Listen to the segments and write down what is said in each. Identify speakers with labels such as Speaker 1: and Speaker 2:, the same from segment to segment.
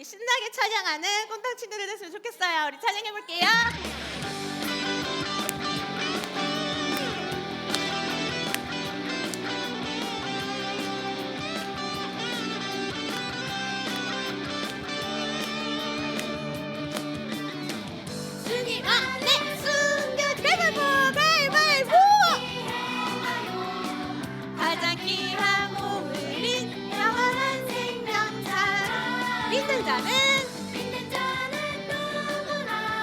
Speaker 1: 우리 신나게 찬양하는 꼰당 친구들 됐으면 좋겠어요. 우리 찬양해 볼게요. 주님 안에 숨겨진 가위바위보 가장 귀한 보물인 영원한 생명차 믿는 자는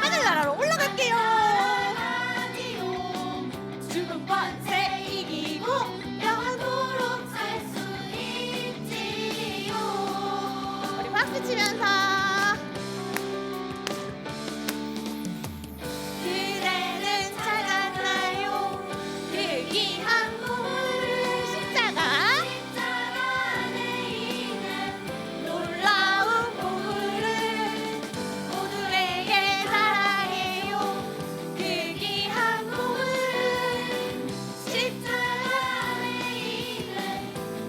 Speaker 1: 하늘나라로 올라갈게요. 죽은 권세 이기고 영원토록 살 수 있지요. 우리 박수 치면서 그대는 찾았나요 그 귀한 보물을 십자가 안에 있는 놀라운 보물을 모두에게 사랑해요. 그 귀한 보물을 십자가 안에 있는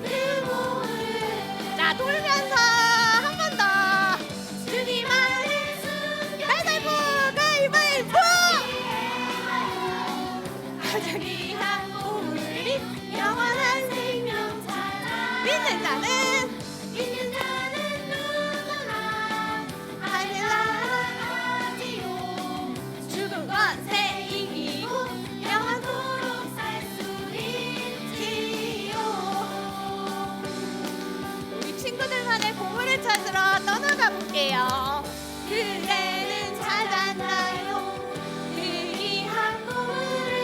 Speaker 1: 그 보물을 자 돌면서 한 번 더 주님 안에 가위바위보 가위바위보 가장 귀한 보물이 영원한 생명 찾아 믿는 자는 누구나 하늘나라 가지요. 죽은 권세 이기고 영원토록 살 수 있지요. 우리 친구들만의 보물을 찾으러 떠나가 볼게요. 그대는 찾았나요 그 귀한 보물을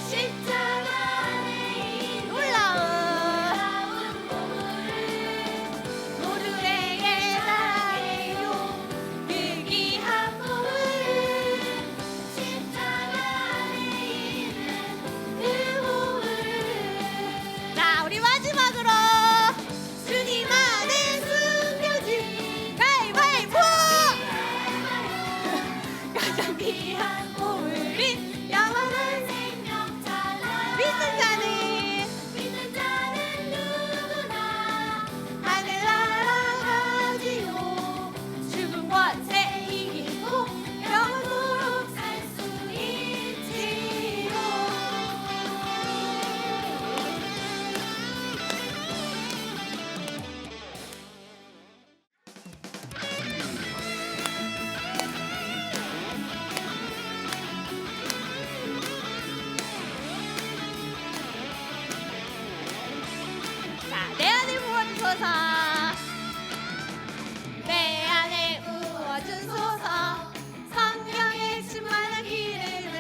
Speaker 1: 십자가 안에 있는 놀라운 보물을 모두에게 사랑해요. 그 귀한 보물을 십자가 안에 있는 그 보물을 자 우리 마지막으로 주님 안에 숨겨진 가위바위보 가장 귀한 보물인 영원한 생명 찾아 믿는 자는 누구나 하늘나라 가지요. 죽은 권세 이기고 영원토록 살 수 있지요. 자, 내 안에 부어주소서 내 안에 부어주소서 성령의 충만한 기름을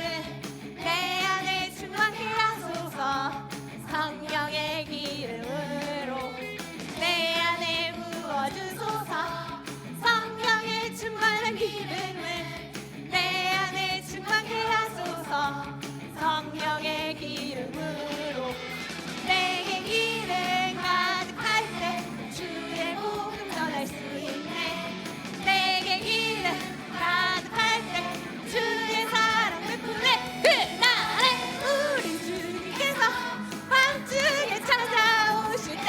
Speaker 1: 내 안에 충만케 하소서 성령의 기름으로 내 안에 부어주소서 성령의 충만한 기름을 내 안에 충만케 하소서 성령의 기름으로 내게 기름 가득할 때 주의 복음 전할 수 있네. 내게 기름 가득할 때 주의 사랑 베풀네. 그날에 우리 주님께서 밤중에 찾아오실 때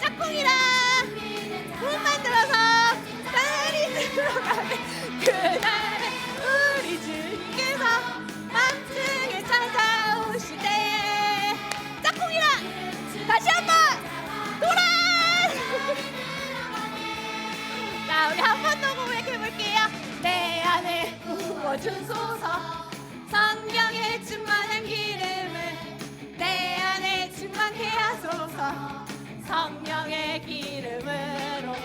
Speaker 1: 짝꿍이랑 문 만들어서 달이 들어가네. 그날에 우리 주님께서 밤중에 찾아오실 때 짝꿍이랑 다시 한번 돌아. 자 우리 한 번 더 고백해 볼게요. 내 안에 부어주소서 성령의 충만한 기름을 내 안에 충만케 하소서 성령의 기름으로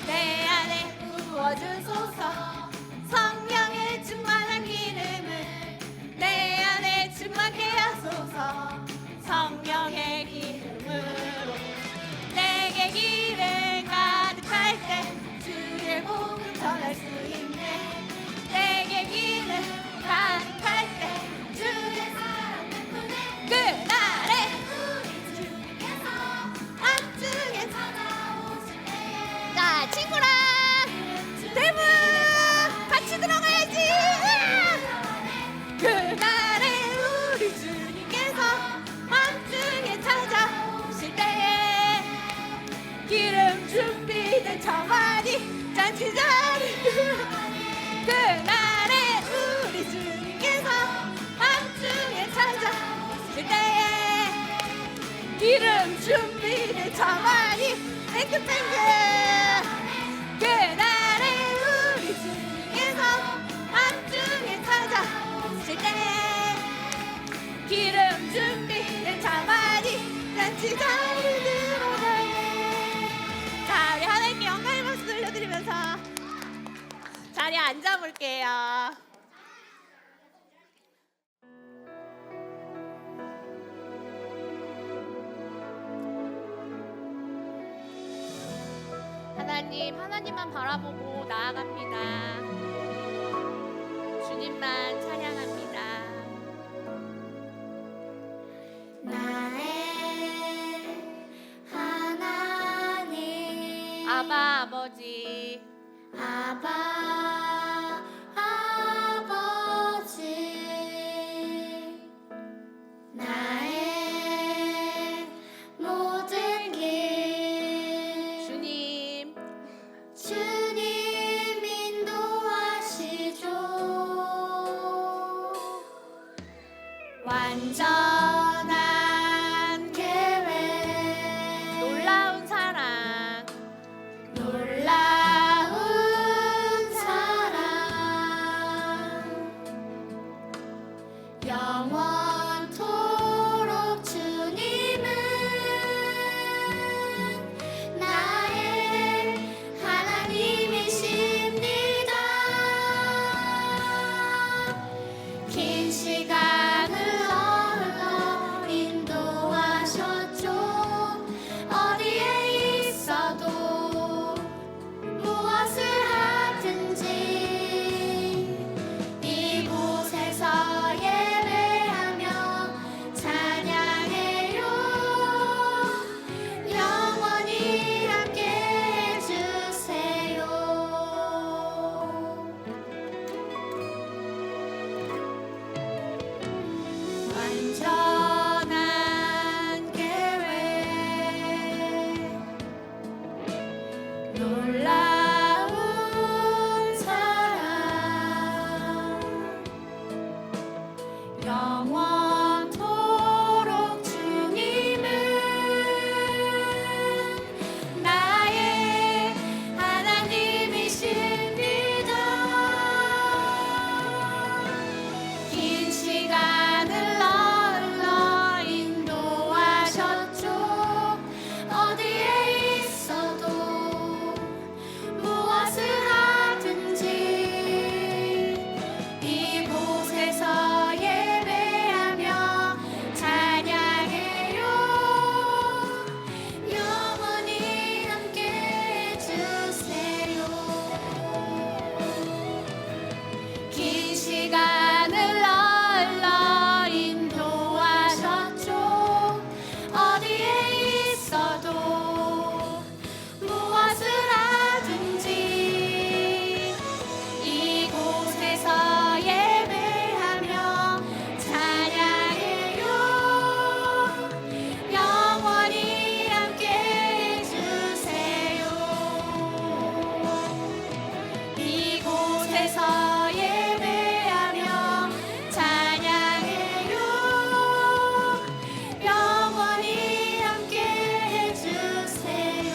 Speaker 1: 내 안에 부어주소서 성령의 충만한 기름을 내 안에 충만케 하소서 성령의 기름으로 내게 기름 가득할 때 주의 복음 전할 수 있네. 내게 기름 가득할 때 주의 사랑 베푸네. 그날에 우리 주님께서 밤중에 찾아오실 때에 자 친구랑 대문 같이 들어가야지. 그날에 우리 주님께서 밤중에 찾아오실 때에 기름 준비된 지자리 그날에 우리 주님께서 밤중에 찾아오실 때에 기름 준비를 저만이 탱크탱크 그날에 우리 주님께서 밤중에 찾아오실 때에 기름 준비를 저만이 잔치 자리를 들어가네. 자, 우리 하나님께 영광의 박수 들려드리면서 자리에 앉아볼게요. 하나님만 바라보고 나아갑니다. 주님만 찬양합니다.
Speaker 2: 나의 하나님
Speaker 1: 아바 아버지
Speaker 2: 아바 아버지 나의 모든 길 주님 인도하시죠 완전한 계획
Speaker 1: 놀라운 사랑
Speaker 2: 놀라운 사랑 영원토록 주님은 나의 하나님이십니다 긴 시간을 흘러 인도하셨죠 어디에 있어도 무엇을 하든지 이곳에서 예배하며 찬양해요 영원히 함께 해주세요 완전한 계획 놀라운 사랑 영원토록 주님은 나의 하나님이십니다 긴 시간을 흘러 인도하셨죠 어디에 있어도 무엇을 하든지 이곳에서 예배하며 찬양해요 영원히 함께 해주세요 긴 시간을 흘러 인도하셨죠 어디에 있어도 무엇을 하든지 이곳에서 예배하며 찬양해요 영원히 함께 해주세요 이곳에서 예배하며 찬양해요 영원히 함께 해주세요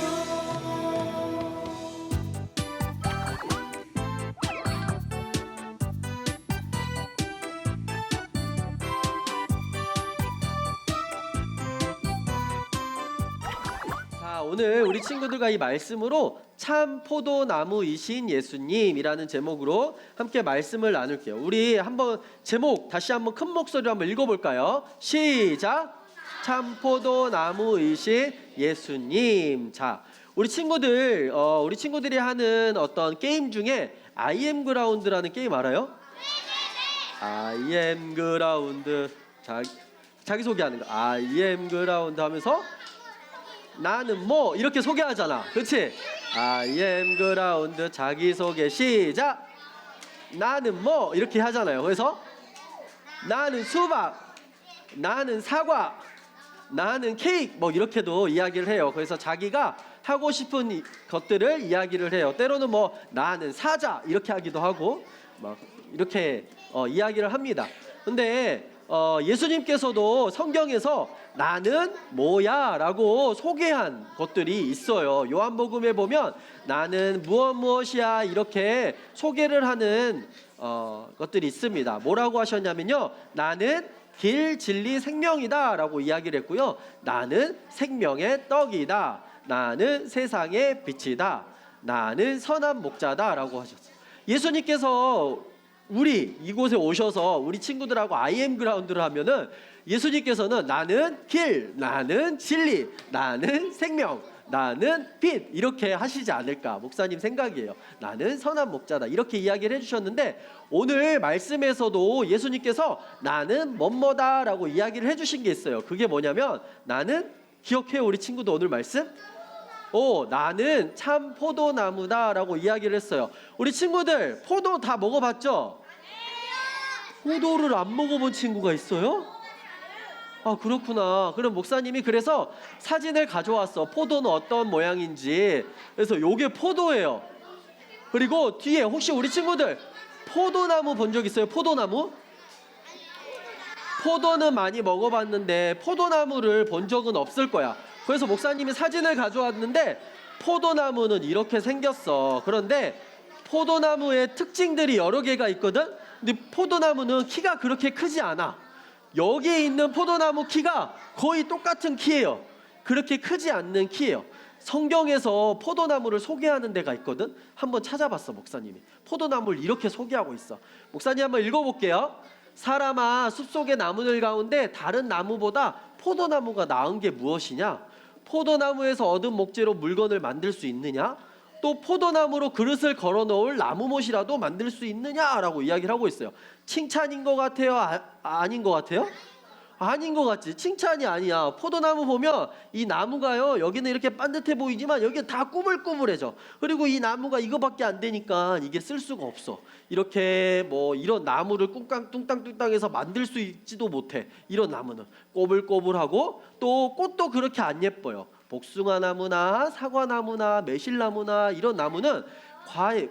Speaker 3: 자, 오늘 우리 친구들과 이 말씀으로 참 포도나무이신 예수님이라는 제목으로 함께 말씀을 나눌게요. 우리 한번 제목 다시 한번 큰 목소리로 한번 읽어볼까요? 시작! 참 포도나무이신 예수님. 자, 우리 친구들이 하는 어떤 게임 중에 I am 그라운드라는 게임 알아요? I am 그라운드. 자기 소개하는 거. I am 그라운드 하면서 나는 뭐 이렇게 소개하잖아. 그렇지? I am 그라운드 자기소개 시작. 나는 뭐 이렇게 하잖아요. 그래서 나는 수박, 나는 사과, 나는 케이크 뭐 이렇게도 이야기를 해요. 그래서 자기가 하고 싶은 것들을 이야기를 해요. 때로는 뭐 나는 사자 이렇게 하기도 하고 막 이렇게 이야기를 합니다. 근데 예수님께서도 성경에서 나는 뭐야 라고 소개한 것들이 있어요. 요한복음에 보면 나는 무엇이야 이렇게 소개를 하는 것들이 있습니다. 뭐라고 하셨냐면요, 나는 길, 진리, 생명이다 라고 이야기를 했고요, 나는 생명의 떡이다, 나는 세상의 빛이다, 나는 선한 목자다 라고 하셨어요. 예수님께서 우리 이곳에 오셔서 우리 친구들하고 IM 그라운드를 하면은 예수님께서는 나는 길, 나는 진리, 나는 생명, 나는 빛 이렇게 하시지 않을까 목사님 생각이에요. 나는 선한 목자다 이렇게 이야기를 해주셨는데, 오늘 말씀에서도 예수님께서 나는 뭐뭐다라고 이야기를 해주신 게 있어요. 그게 뭐냐면 나는, 기억해요 우리 친구도 오늘 말씀? 나는 참 포도나무다라고 이야기를 했어요. 우리 친구들 포도 다 먹어봤죠? 포도를 안 먹어본 친구가 있어요? 아, 그렇구나. 그럼 목사님이 그래서 사진을 가져왔어. 포도는 어떤 모양인지. 그래서 요게 포도예요. 그리고 뒤에 혹시 우리 친구들 포도나무 본 적 있어요? 포도나무? 포도는 많이 먹어봤는데 포도나무를 본 적은 없을 거야. 그래서 목사님이 사진을 가져왔는데 포도나무는 이렇게 생겼어. 그런데 포도나무의 특징들이 여러 개가 있거든. 근데 포도나무는 키가 그렇게 크지 않아. 여기에 있는 포도나무 키가 거의 똑같은 키예요. 그렇게 크지 않는 키예요. 성경에서 포도나무를 소개하는 데가 있거든. 한번 찾아봤어 목사님이. 포도나무를 이렇게 소개하고 있어. 목사님 한번 읽어볼게요. 사람아, 숲속의 나무들 가운데 다른 나무보다 포도나무가 나은 게 무엇이냐? 포도나무에서 얻은 목재로 물건을 만들 수 있느냐? 또 포도나무로 그릇을 걸어놓을 나무못이라도 만들 수 있느냐라고 이야기를 하고 있어요. 칭찬인 것 같아요? 아닌 것 같아요? 아닌 것 같지. 칭찬이 아니야. 포도나무 보면 이 나무가요, 여기는 이렇게 반듯해 보이지만 여기는 다 꾸불꾸불해져. 그리고 이 나무가 이거밖에 안 되니까 이게 쓸 수가 없어. 이렇게 뭐 이런 나무를 뚱땅뚱땅해서 만들 수 있지도 못해. 이런 나무는 꼬불꼬불하고 또 꽃도 그렇게 안 예뻐요. 복숭아 나무나 사과나무나 매실나무나 이런 나무는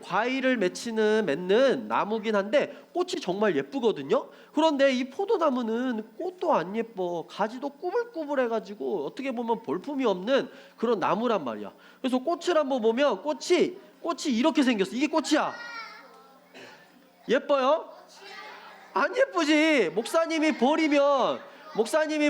Speaker 3: 과일을 맺는 나무긴 한데 꽃이 정말 예쁘거든요. 그런데 이 포도나무는 꽃도 안 예뻐. 가지도 꾸불꾸불해가지고 어떻게 보면 볼품이 없는 그런 나무란 말이야. 그래서 꽃을 한번 보면 꽃이 이렇게 생겼어. 이게 꽃이야. 예뻐요? 안 예쁘지. 목사님이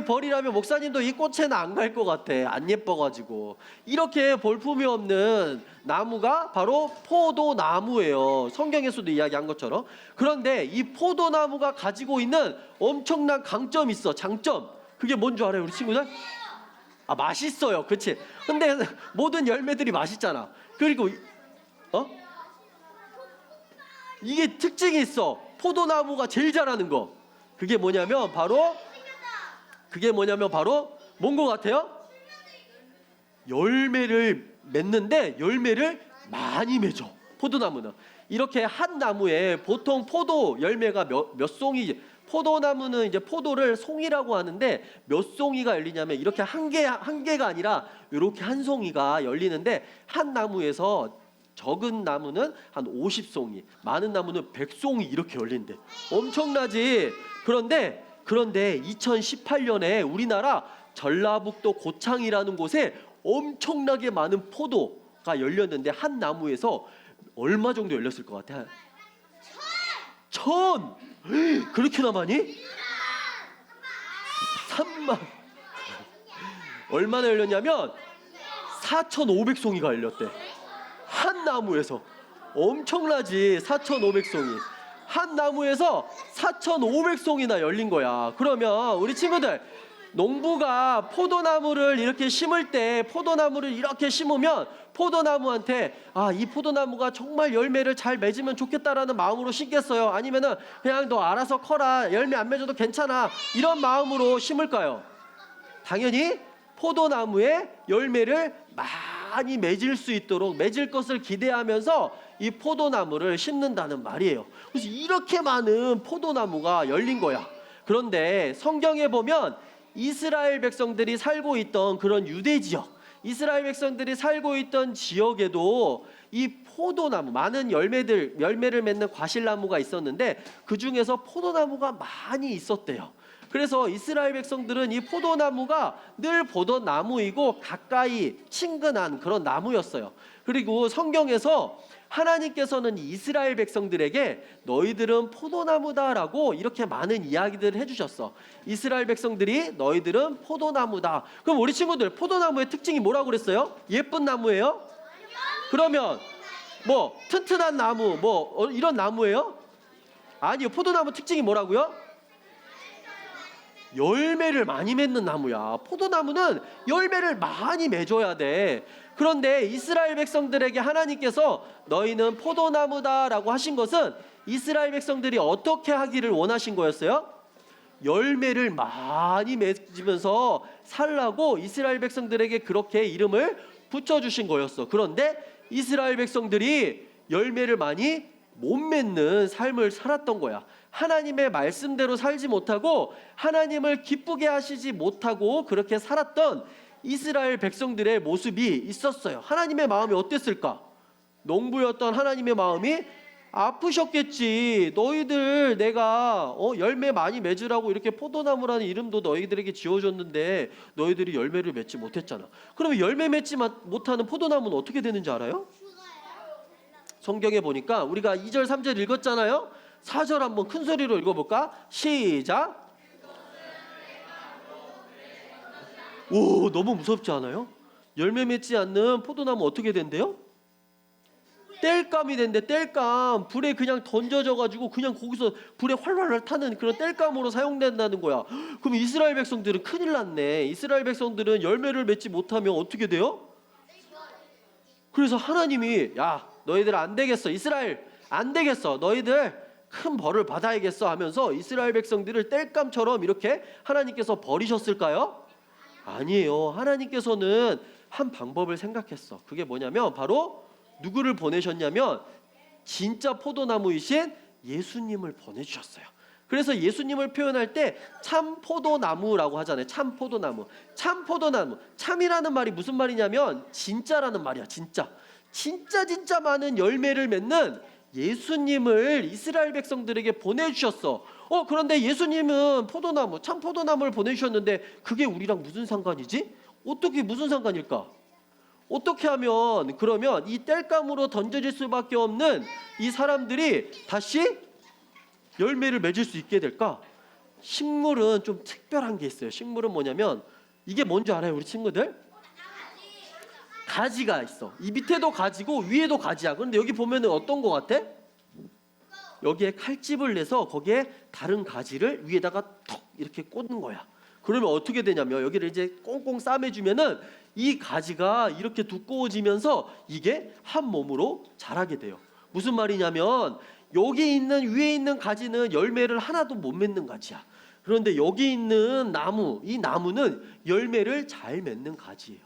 Speaker 3: 버리라면 목사님도 이 꽃에는 안 갈 것 같아. 안 예뻐가지고. 이렇게 볼품이 없는 나무가 바로 포도나무예요. 성경에서도 이야기한 것처럼. 그런데 이 포도나무가 가지고 있는 엄청난 강점이 있어. 장점. 그게 뭔 줄 알아요 우리 친구들? 맛있어요. 그치? 근데 모든 열매들이 맛있잖아. 그리고 이게 특징이 있어. 포도나무가 제일 잘하는 거. 그게 뭐냐면 바로 뭔 것 같아요? 열매를 맺는데 열매를 많이 맺어. 포도나무는 이렇게 한 나무에 보통 포도 열매가 몇 송이, 포도나무는 이제 포도를 송이라고 하는데 몇 송이가 열리냐면 이렇게 한 개가 아니라 이렇게 한 송이가 열리는데, 한 나무에서 적은 나무는 한 50송이, 많은 나무는 100송이 이렇게 열린대. 엄청나지? 그런데 2018년에 우리나라 전라북도 고창이라는 곳에 엄청나게 많은 포도가 열렸는데 한 나무에서 얼마 정도 열렸을 것 같아? 1000! 그렇게나 많이? 3만. 얼마나 열렸냐면 4,500송이가 열렸대. 한 나무에서. 엄청나지? 4,500송이. 한 나무에서 4,500송이나 열린 거야. 그러면 우리 친구들, 농부가 포도나무를 이렇게 심을 때, 포도나무를 이렇게 심으면 포도나무한테 이 포도나무가 정말 열매를 잘 맺으면 좋겠다라는 마음으로 심겠어요? 아니면은 그냥 너 알아서 커라, 열매 안 맺어도 괜찮아, 이런 마음으로 심을까요? 당연히 포도나무에 열매를 많이 맺을 수 있도록, 맺을 것을 기대하면서 이 포도나무를 심는다는 말이에요. 그래서 이렇게 많은 포도나무가 열린 거야. 그런데 성경에 보면 이스라엘 백성들이 살고 있던 그런 유대 지역, 이스라엘 백성들이 살고 있던 지역에도 이 포도나무, 많은 열매를 맺는 과실나무가 있었는데 그 중에서 포도나무가 많이 있었대요. 그래서 이스라엘 백성들은 이 포도나무가 늘 보던 나무이고 가까이 친근한 그런 나무였어요. 그리고 성경에서 하나님께서는 이스라엘 백성들에게 너희들은 포도나무다라고 이렇게 많은 이야기들을 해주셨어. 이스라엘 백성들이 너희들은 포도나무다. 그럼 우리 친구들, 포도나무의 특징이 뭐라고 그랬어요? 예쁜 나무예요? 그러면 뭐 튼튼한 나무 뭐 이런 나무예요? 아니요. 포도나무 특징이 뭐라고요? 열매를 많이 맺는 나무야. 포도나무는 열매를 많이 맺어야 돼. 그런데 이스라엘 백성들에게 하나님께서 너희는 포도나무다라고 하신 것은 이스라엘 백성들이 어떻게 하기를 원하신 거였어요? 열매를 많이 맺으면서 살라고 이스라엘 백성들에게 그렇게 이름을 붙여주신 거였어. 그런데 이스라엘 백성들이 열매를 많이 못 맺는 삶을 살았던 거야. 하나님의 말씀대로 살지 못하고 하나님을 기쁘게 하시지 못하고 그렇게 살았던 이스라엘 백성들의 모습이 있었어요. 하나님의 마음이 어땠을까? 농부였던 하나님의 마음이 아프셨겠지. 너희들 내가 열매 많이 맺으라고 이렇게 포도나무라는 이름도 너희들에게 지어줬는데 너희들이 열매를 맺지 못했잖아. 그러면 열매 맺지 못하는 포도나무는 어떻게 되는지 알아요? 성경에 보니까 우리가 2절 3절 읽었잖아요. 4절 한번 큰 소리로 읽어볼까? 시작. 오, 너무 무섭지 않아요? 열매 맺지 않는 포도나무 어떻게 된대요? 땔감이 된대. 땔감. 불에 그냥 던져져 가지고 그냥 거기서 불에 활활 타는 그런 땔감으로 사용된다는 거야. 그럼 이스라엘 백성들은 큰일 났네. 이스라엘 백성들은 열매를 맺지 못하면 어떻게 돼요? 그래서 하나님이 야, 너희들 안 되겠어. 이스라엘 안 되겠어. 너희들 큰 벌을 받아야겠어 하면서 이스라엘 백성들을 땔감처럼 이렇게 하나님께서 버리셨을까요? 아니에요. 하나님께서는 한 방법을 생각했어. 그게 뭐냐면 바로 누구를 보내셨냐면 진짜 포도나무이신 예수님을 보내주셨어요. 그래서 예수님을 표현할 때 참포도나무라고 하잖아요. 참포도나무. 참포도나무. 참이라는 말이 무슨 말이냐면 진짜라는 말이야. 진짜 많은 열매를 맺는 예수님을 이스라엘 백성들에게 보내주셨어. 그런데 예수님은 포도나무, 참포도나무를 보내주셨는데 그게 우리랑 무슨 상관이지? 어떻게 무슨 상관일까? 어떻게 하면 그러면 이 땔감으로 던져질 수밖에 없는 이 사람들이 다시 열매를 맺을 수 있게 될까? 식물은 좀 특별한 게 있어요. 식물은 뭐냐면 이게 뭔지 알아요, 우리 친구들? 가지가 있어. 이 밑에도 가지고 위에도 가지야. 그런데 여기 보면은 어떤 거 같아? 여기에 칼집을 내서 거기에 다른 가지를 위에다가 턱 이렇게 꽂는 거야. 그러면 어떻게 되냐면 여기를 이제 꽁꽁 싸매주면은 이 가지가 이렇게 두꺼워지면서 이게 한 몸으로 자라게 돼요. 무슨 말이냐면 여기 있는 위에 있는 가지는 열매를 하나도 못 맺는 가지야. 그런데 여기 있는 나무, 이 나무는 열매를 잘 맺는 가지예요.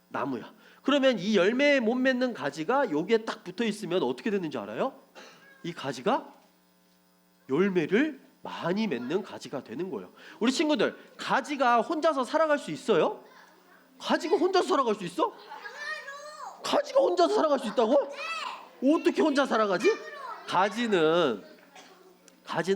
Speaker 3: 나무야. 그러면 이 열매에 못 맺는 가지가 여기에 딱 붙어 있으면 어떻게 되는지 알아요? 이 가지가 열매를 많이 맺는 가지가 되는 거예요. 우리 친구들, 가지가 혼자서 살아갈 수 있어요? 가지가 혼자서 살아갈 수 있어? 가지가 혼자서 살아갈 수 있다고? 어떻게 혼자 살아가지? 가지는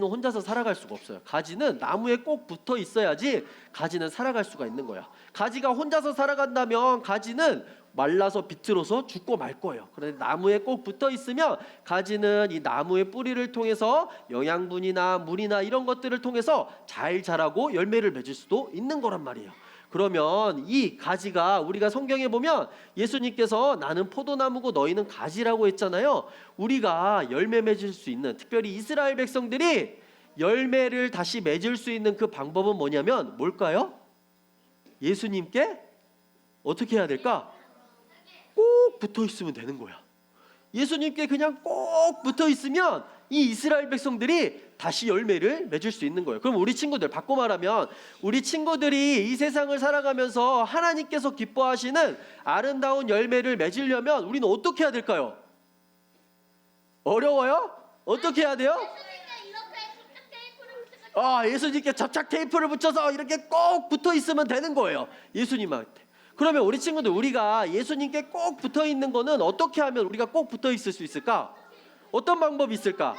Speaker 3: 혼자서 살아갈 수가 없어요. 가지는 나무에 꼭 붙어 있어야지 가지는 살아갈 수가 있는 거야. 가지가 혼자서 살아간다면 가지는 말라서 비틀어서 죽고 말 거예요. 그런데 나무에 꼭 붙어 있으면 가지는 이 나무의 뿌리를 통해서 영양분이나 물이나 이런 것들을 통해서 잘 자라고 열매를 맺을 수도 있는 거란 말이에요. 그러면 이 가지가 우리가 성경에 보면 예수님께서 나는 포도나무고 너희는 가지라고 했잖아요. 우리가 열매 맺을 수 있는, 특별히 이스라엘 백성들이 열매를 다시 맺을 수 있는 그 방법은 뭐냐면 뭘까요? 예수님께 어떻게 해야 될까? 꼭 붙어 있으면 되는 거야. 예수님께 그냥 꼭 붙어 있으면 이 이스라엘 백성들이 다시 열매를 맺을 수 있는 거예요. 그럼 우리 친구들, 바꿔 말하면 우리 친구들이 이 세상을 살아가면서 하나님께서 기뻐하시는 아름다운 열매를 맺으려면 우리는 어떻게 해야 될까요? 어려워요? 어떻게 해야 돼요? 예수님께 접착 테이프를 붙여서 이렇게 꼭 붙어 있으면 되는 거예요. 예수님한테. 그러면 우리 친구들, 우리가 예수님께 꼭 붙어 있는 거는 어떻게 하면 우리가 꼭 붙어 있을 수 있을까? 어떤 방법이 있을까?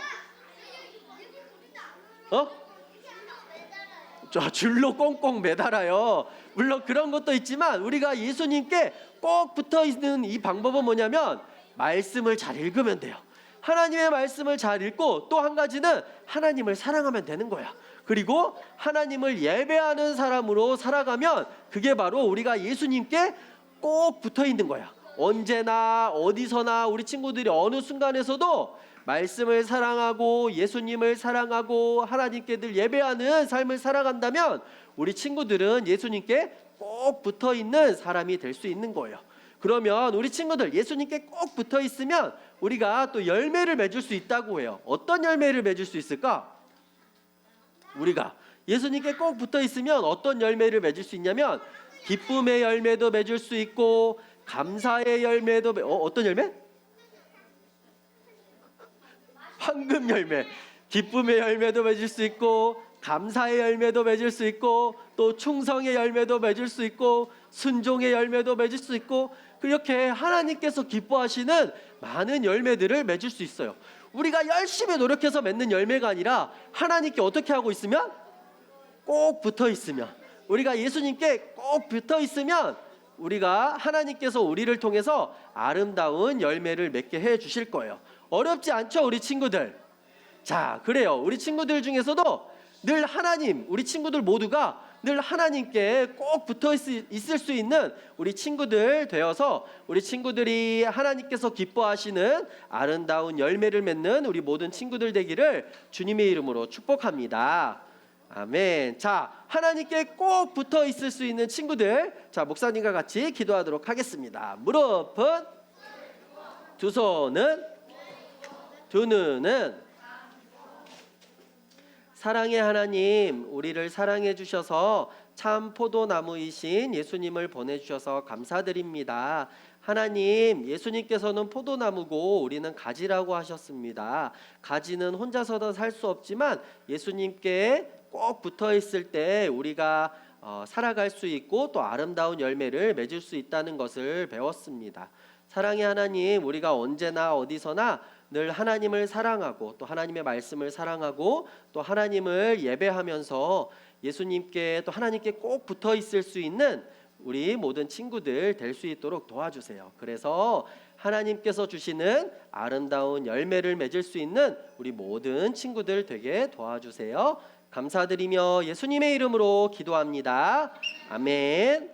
Speaker 3: 저 줄로 꽁꽁 매달아요. 물론 그런 것도 있지만 우리가 예수님께 꼭 붙어 있는 이 방법은 뭐냐면 말씀을 잘 읽으면 돼요. 하나님의 말씀을 잘 읽고 또 한 가지는 하나님을 사랑하면 되는 거야. 그리고 하나님을 예배하는 사람으로 살아가면 그게 바로 우리가 예수님께 꼭 붙어 있는 거야. 언제나 어디서나 우리 친구들이 어느 순간에서도 말씀을 사랑하고 예수님을 사랑하고 하나님께 늘 예배하는 삶을 살아간다면 우리 친구들은 예수님께 꼭 붙어 있는 사람이 될 수 있는 거예요. 그러면 우리 친구들 예수님께 꼭 붙어 있으면 우리가 또 열매를 맺을 수 있다고 해요. 어떤 열매를 맺을 수 있을까? 우리가 예수님께 꼭 붙어 있으면 어떤 열매를 맺을 수 있냐면 기쁨의 열매도 맺을 수 있고 감사의 열매도 어떤 열매? 황금 열매. 기쁨의 열매도 맺을 수 있고 감사의 열매도 맺을 수 있고 또 충성의 열매도 맺을 수 있고 순종의 열매도 맺을 수 있고 그렇게 하나님께서 기뻐하시는 많은 열매들을 맺을 수 있어요. 우리가 열심히 노력해서 맺는 열매가 아니라 하나님께 어떻게 하고 있으면? 꼭 붙어 있으면, 우리가 예수님께 꼭 붙어 있으면 우리가 하나님께서 우리를 통해서 아름다운 열매를 맺게 해 주실 거예요. 어렵지 않죠, 우리 친구들? 자, 그래요. 우리 친구들 중에서도 늘 하나님, 우리 친구들 모두가 늘 하나님께 꼭 붙어 있을 수 있는 우리 친구들 되어서 우리 친구들이 하나님께서 기뻐하시는 아름다운 열매를 맺는 우리 모든 친구들 되기를 주님의 이름으로 축복합니다. 아멘. 자, 하나님께 꼭 붙어 있을 수 있는 친구들, 자, 목사님과 같이 기도하도록 하겠습니다. 무릎은, 두 손은, 두 눈은. 사랑의 하나님, 우리를 사랑해 주셔서 참 포도나무이신 예수님을 보내주셔서 감사드립니다. 하나님, 예수님께서는 포도나무고 우리는 가지라고 하셨습니다. 가지는 혼자서는 살 수 없지만 예수님께 꼭 붙어 있을 때 우리가 살아갈 수 있고 또 아름다운 열매를 맺을 수 있다는 것을 배웠습니다. 사랑의 하나님, 우리가 언제나 어디서나 늘 하나님을 사랑하고 또 하나님의 말씀을 사랑하고 또 하나님을 예배하면서 예수님께 또 하나님께 꼭 붙어 있을 수 있는 우리 모든 친구들 될 수 있도록 도와주세요. 그래서 하나님께서 주시는 아름다운 열매를 맺을 수 있는 우리 모든 친구들 되게 도와주세요. 감사드리며 예수님의 이름으로 기도합니다. 아멘.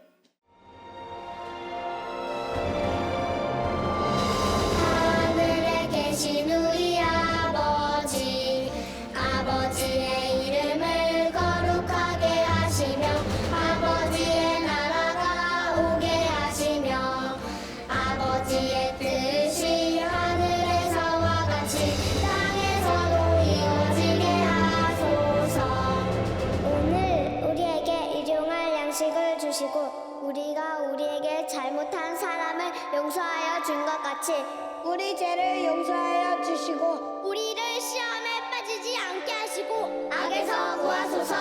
Speaker 2: 하늘에 계신 우리 아버지, 아버지의 이름을 거룩하게 하시며 아버지의 나라가 오게 하시며 아버지의 뜻이 하늘에서와 같이 땅에서도 이루어지게 하소서. 오늘 우리에게 일용할 양식을 주시고 우리가 우리에게 잘못한 사람을 용서하여 준 것 같이 우리 죄를 용서하여 주시고 우리를 시험에 빠지지 않게 하시고 악에서 구하소서.